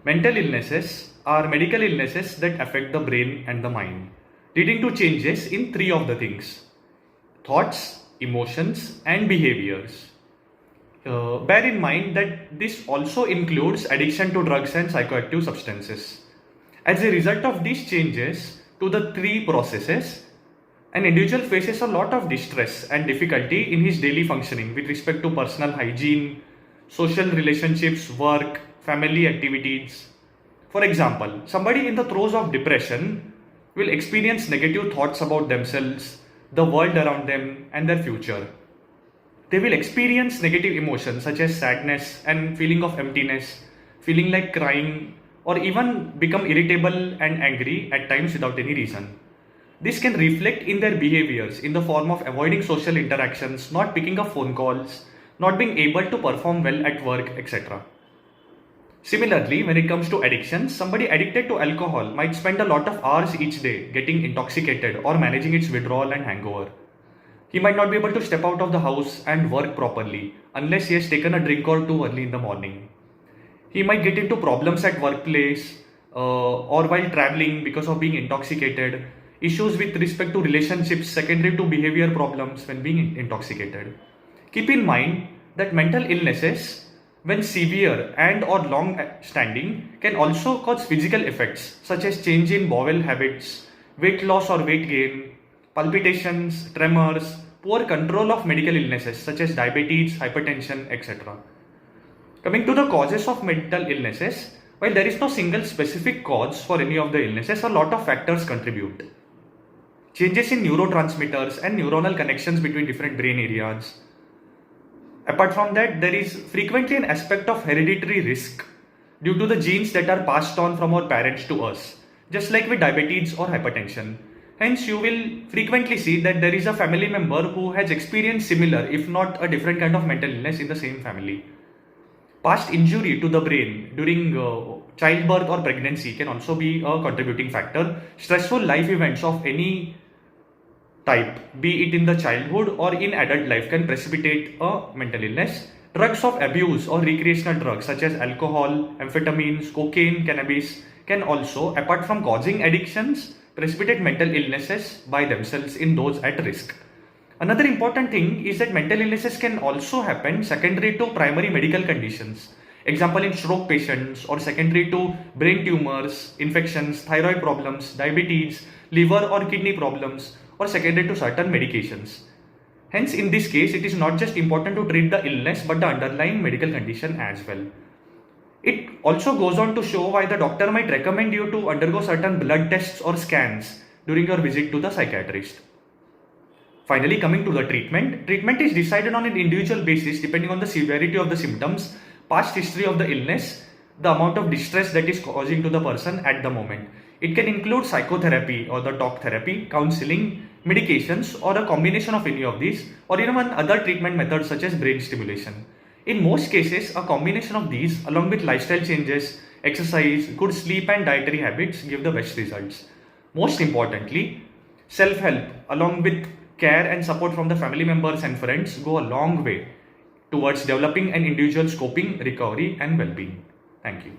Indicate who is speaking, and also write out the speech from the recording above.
Speaker 1: Mental illnesses are medical illnesses that affect the brain and the mind, leading to changes in three of the things: thoughts, emotions, and behaviors. Bear in mind that this also includes addiction to drugs and psychoactive substances. As a result of these changes to the three processes, an individual faces a lot of distress and difficulty in his daily functioning with respect to personal hygiene, social relationships, work, family activities. For example, somebody in the throes of depression will experience negative thoughts about themselves, the world around them, and their future. They will experience negative emotions such as sadness and feeling of emptiness, feeling like crying, or even become irritable and angry at times without any reason. This can reflect in their behaviors in the form of avoiding social interactions, not picking up phone calls, not being able to perform well at work, etc. Similarly, when it comes to addiction, somebody addicted to alcohol might spend a lot of hours each day getting intoxicated or managing its withdrawal and hangover. He might not be able to step out of the house and work properly unless he has taken a drink or two early in the morning. He might get into problems at workplace or while traveling because of being intoxicated, issues with respect to relationships secondary to behavior problems when being intoxicated. Keep in mind that mental illnesses, when severe and or long standing, can also cause physical effects such as change in bowel habits, weight loss or weight gain, palpitations, tremors, poor control of medical illnesses such as diabetes, hypertension, etc. Coming to the causes of mental illnesses, while there is no single specific cause for any of the illnesses, a lot of factors contribute. Changes in neurotransmitters and neuronal connections between different brain areas. Apart from that, there is frequently an aspect of hereditary risk due to the genes that are passed on from our parents to us, just like with diabetes or hypertension. Hence, you will frequently see that there is a family member who has experienced similar, if not a different kind of mental illness in the same family. Past injury to the brain during childbirth or pregnancy can also be a contributing factor. Stressful life events of any type, be it in the childhood or in adult life, can precipitate a mental illness. Drugs of abuse or recreational drugs such as alcohol, amphetamines, cocaine, cannabis can also, apart from causing addictions, precipitate mental illnesses by themselves in those at risk. Another important thing is that mental illnesses can also happen secondary to primary medical conditions. Example in stroke patients, or secondary to brain tumors, infections, thyroid problems, diabetes, liver or kidney problems, or secondary to certain medications. Hence, in this case, it is not just important to treat the illness but the underlying medical condition as well. It also goes on to show why the doctor might recommend you to undergo certain blood tests or scans during your visit to the psychiatrist. Finally, coming to the treatment. Treatment is decided on an individual basis depending on the severity of the symptoms, past history of the illness, the amount of distress that is causing to the person at the moment. It can include psychotherapy or the talk therapy, counseling, medications, or a combination of any of these, or even other treatment methods such as brain stimulation. In most cases, a combination of these along with lifestyle changes, exercise, good sleep and dietary habits give the best results. Most importantly, self-help along with care and support from the family members and friends go a long way towards developing an individual's coping, recovery and well-being. Thank you.